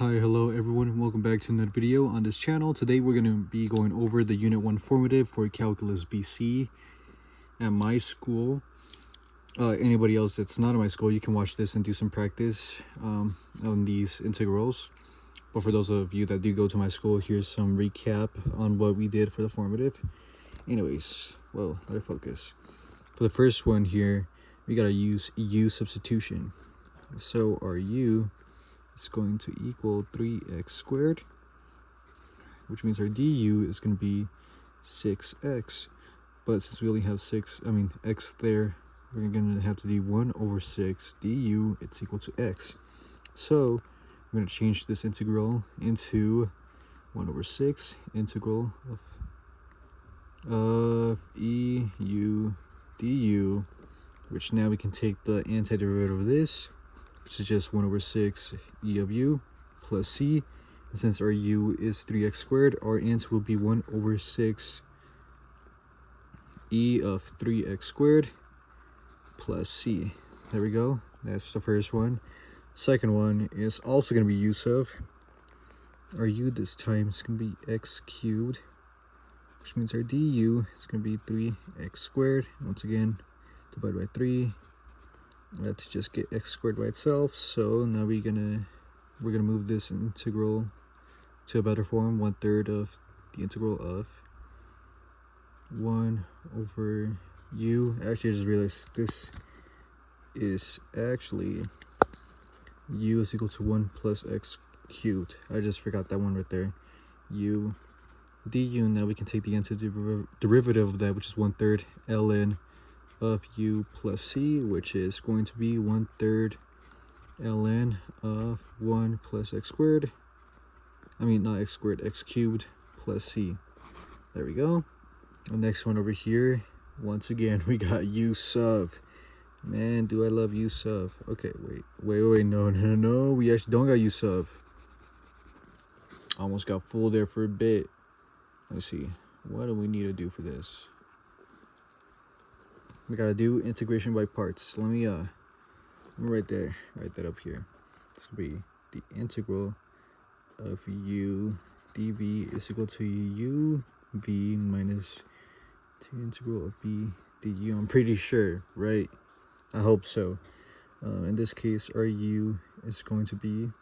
Hi, hello everyone, and welcome back to another video on this channel. Today we're going to be going over the Unit 1 formative for Calculus BC at my school. Anybody else that's not at my school, you can watch this and do some practice on these integrals. But for those of you that do go to my school, here's some recap on what we did for the formative. Anyways, well, let it focus. For the first one here, we got to use u substitution. So our u is going to equal 3x squared, which means our du is going to be 6x. But since we only have x there, we're going to have to do 1 over 6 du, it's equal to x. So I'm going to change this integral into 1 over 6 integral of eu du, which now we can take the antiderivative of this, which is just 1 over 6 e of u plus c. And since our u is 3x squared, our answer will be 1 over 6 e of 3x squared plus c. There we go. That's the first one. Second one is also going to be u sub. Our u this time is going to be x cubed, which means our du is going to be 3x squared. Once again, divided by 3. To just get x squared by itself. So now we're gonna move this integral to a better form. 1/3 of the integral of 1 over u. Actually, I just realized this is actually u is equal to 1 plus x cubed. I just forgot that one right there. U du. Now we can take the antiderivative of that, which is 1/3 ln of u plus c, which is going to be 1/3 ln of 1 plus x squared. Not x squared, x cubed plus c. There we go. The next one over here, once again, we got u sub. Man, do I love u sub. Okay, wait, no, we actually don't got u sub. Almost got full there for a bit. Let's see, what do we need to do for this? We gotta do integration by parts. Let me write that up here. This will be the integral of u dv is equal to u v minus the integral of b du. I'm pretty sure, right? I hope so. In this case, our u is going to be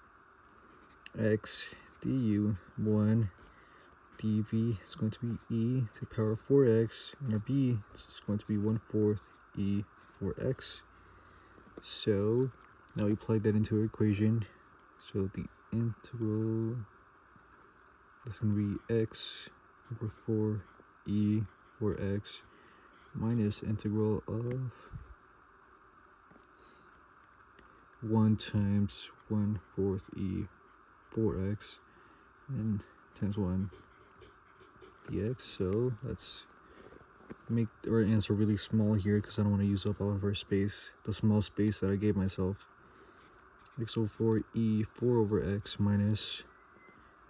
x du, 1 dv is going to be e to the power of 4x, and our b is going to be 1/4 e 4x. So now we plug that into our equation. So the integral is going to be x over 4 e 4x minus integral of 1 times 1/4 e 4x and times 1 dx. So let's make our answer really small here because I don't want to use up all of our space, the small space that I gave myself. X over 4 e 4 over x minus,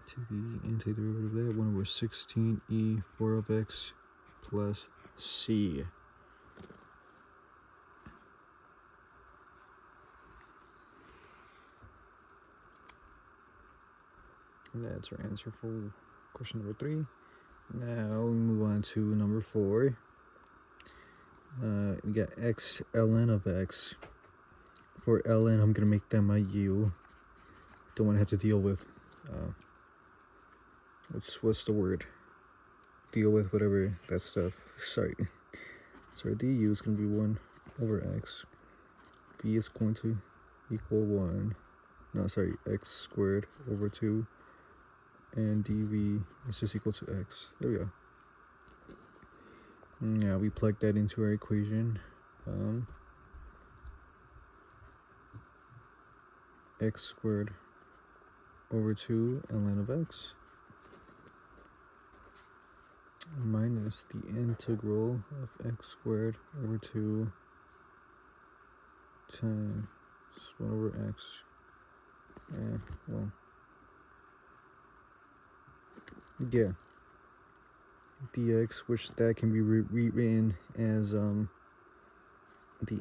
to the antiderivative of that, 1 over 16 e 4 of x plus c. And that's our answer for question number 3. Now we move on to number 4. We got x ln of x. For ln, I'm gonna make that my u. Don't want to have to deal with what's the word? Deal with whatever that stuff. Sorry. So du is gonna be 1 over x. V is going to equal 1. No, sorry, x squared over 2. And dv is just equal to x. There we go. Now we plug that into our equation. X squared over 2 ln of x minus the integral of x squared over 2 times 1 over x. Dx, which that can be rewritten as the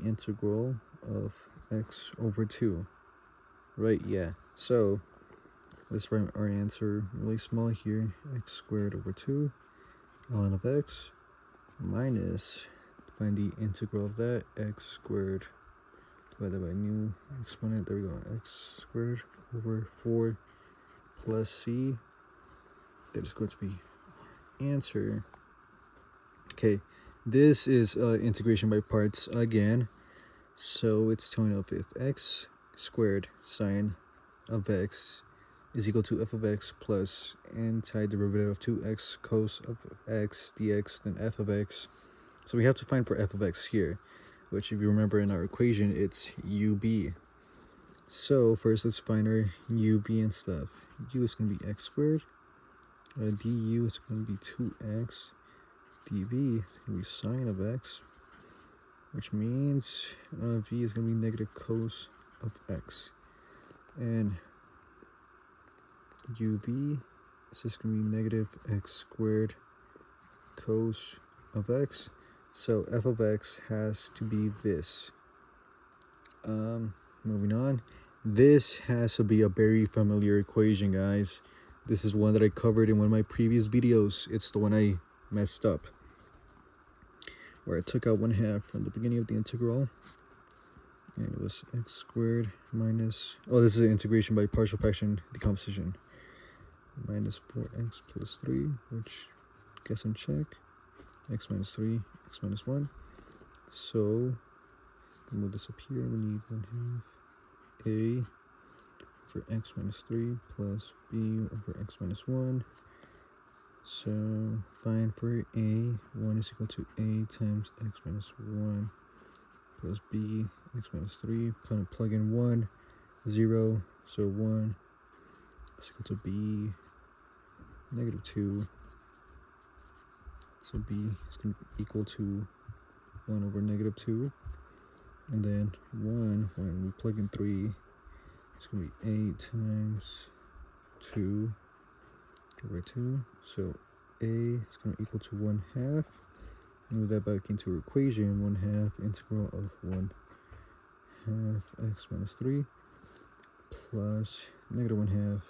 integral of x over 2, right? Yeah. So let's write our answer really small here. X squared over 2 ln of x minus, find the integral of that, x squared divided by new exponent, there we go, x squared over 4 plus c. That is going to be answer. Okay, this is integration by parts again. So it's telling us if x squared sine of x is equal to f of x plus antiderivative of 2x cos of x dx, then f of x. So we have to find for f of x here, which if you remember in our equation, it's ub. So first let's find our ub and stuff. U is going to be x squared, du is going to be 2x, dv is going to be sine of x, which means v is going to be negative cos of x, and uv is just going to be negative x squared cos of x. So f of x has to be this. Moving on, this has to be a very familiar equation, guys. This is one that I covered in one of my previous videos. It's the one I messed up, where I took out 1/2 from the beginning of the integral, and it was x squared minus, oh, this is an integration by partial fraction decomposition, minus 4x plus 3, which guess and check, x minus 3, x minus 1. So move this up here, we need 1/2 a over x minus 3 plus b over x minus 1. So find for a, 1 is equal to a times x minus 1 plus b, x minus 3, kind of plug in 1, 0, so 1 is equal to b, negative 2, so b is going to be equal to 1 over negative 2, and then 1, when we plug in 3, it's going to be 8 times 2 over 2, so a is going to equal to 1/2. Move that back into our equation, 1/2 integral of 1/2 x minus 3 plus negative 1/2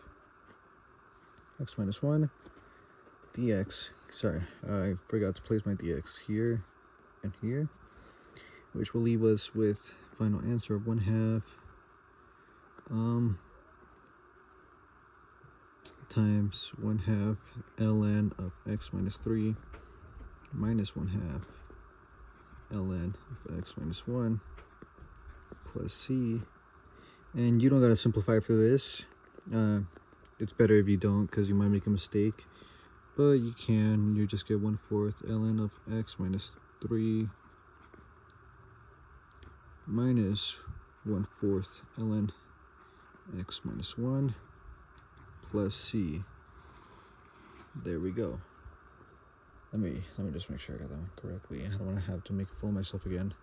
x minus 1 dx. Sorry, I forgot to place my dx here and here, which will leave us with final answer of 1/2 times 1/2 ln of x minus 3 minus 1/2 ln of x minus 1 plus c. And you don't gotta simplify for this. It's better if you don't, because you might make a mistake, but you can. You just get 1/4 ln of x minus 3 minus 1/4 ln x minus 1 plus c. There we go. Let me just make sure I got that one correctly. I don't want to have to make a fool of myself again.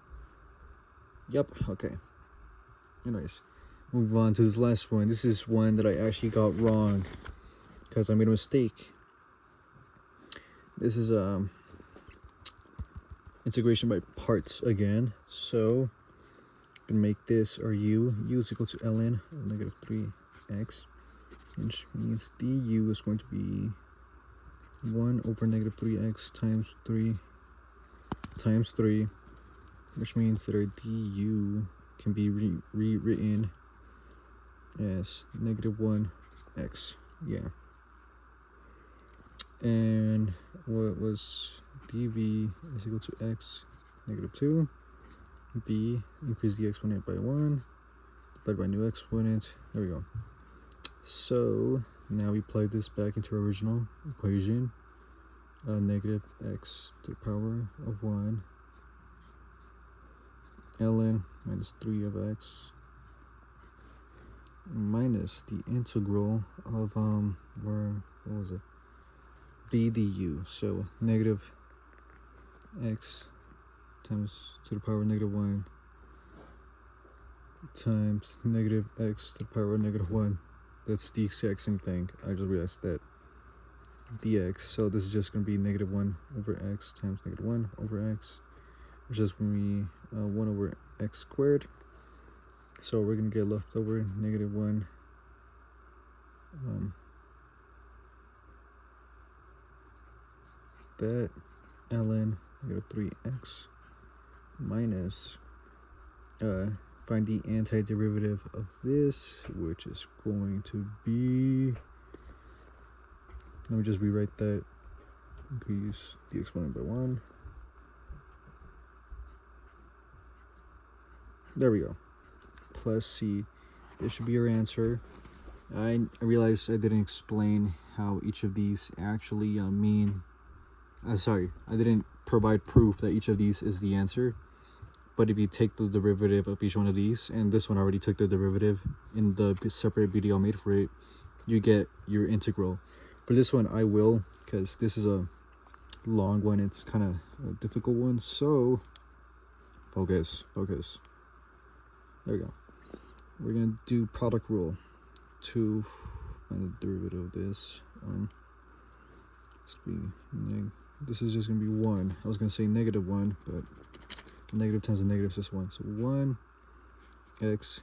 Yep, okay. Anyways, move on to this last one. This is one that I actually got wrong because I made a mistake. This is integration by parts again. So I'm gonna make this our u is equal to ln of negative 3x, which means du is going to be 1 over negative 3x times 3, which means that our du can be rewritten as negative 1x. Yeah. And what was dv is equal to x negative 2, b, increase the exponent by 1, divided by new exponent. There we go. So now we plug this back into our original equation. Negative x to the power of 1 ln minus 3 of x minus the integral of what was it, v du. So negative x times to the power of negative 1 times negative x to the power of negative 1. That's the exact same thing. I just realized that. Dx. So this is just going to be negative 1 over x times negative 1 over x, which is going to be 1 over x squared. So we're going to get left over negative 1 that ln negative 3x minus find the antiderivative of this, which is going to be, let me just rewrite that, increase the exponent by 1. There we go. Plus c. This should be your answer. I realized I didn't explain how each of these actually mean. Sorry, I didn't provide proof that each of these is the answer. But if you take the derivative of each one of these, and this one already took the derivative in the separate video I made for it, you get your integral. For this one, I will, because this is a long one. It's kind of a difficult one. So, focus. There we go. We're going to do product rule to find the derivative of this. This is just going to be 1. I was going to say -1, but negative times a negative is just 1. So 1x.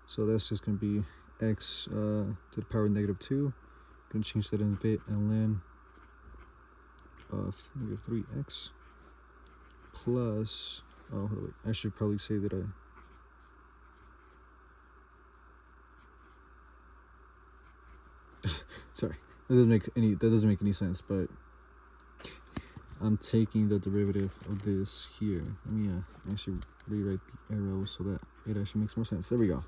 So that's just going to be x to the power of -2. Going to change that in a bit. ln of -3x plus, oh, hold on, wait. I should probably say that sorry, that doesn't make any sense, but I'm taking the derivative of this here. Let me actually rewrite the arrow so that it actually makes more sense. There we go.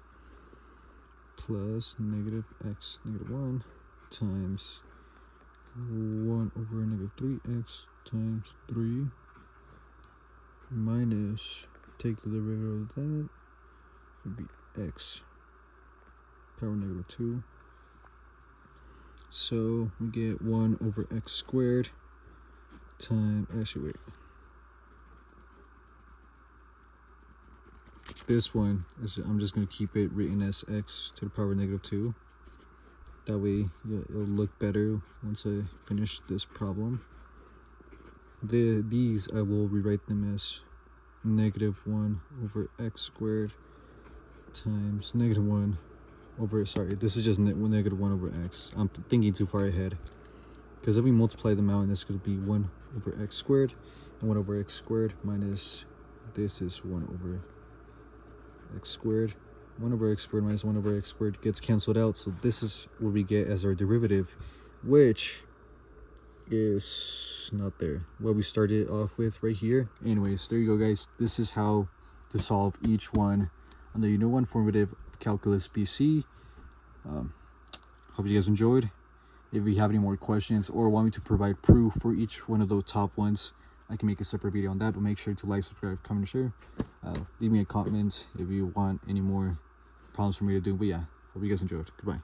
Plus -x -1 times 1 over -3x times 3 minus, take the derivative of that, would be x power -2. So we get 1 over x squared times, actually wait, this one is, I'm just going to keep it written as x to the power of -2. That way it'll look better once I finish this problem. These I will rewrite them as -1 over x squared times -1 over, sorry, this is just -1 over x. I'm thinking too far ahead, because if we multiply them out, and this could be 1 over x squared and 1 over x squared minus this is 1 over x squared. 1 over x squared minus 1 over x squared gets canceled out, so this is what we get as our derivative, which is not there, what we started off with right here. Anyways, there you go, guys. This is how to solve each one on the Unit 1 formative Calculus BC. Hope you guys enjoyed. If you have any more questions or want me to provide proof for each one of those top ones, I can make a separate video on that, but make sure to like, subscribe, comment, and share. Leave me a comment if you want any more problems for me to do. But yeah, hope you guys enjoyed. Goodbye.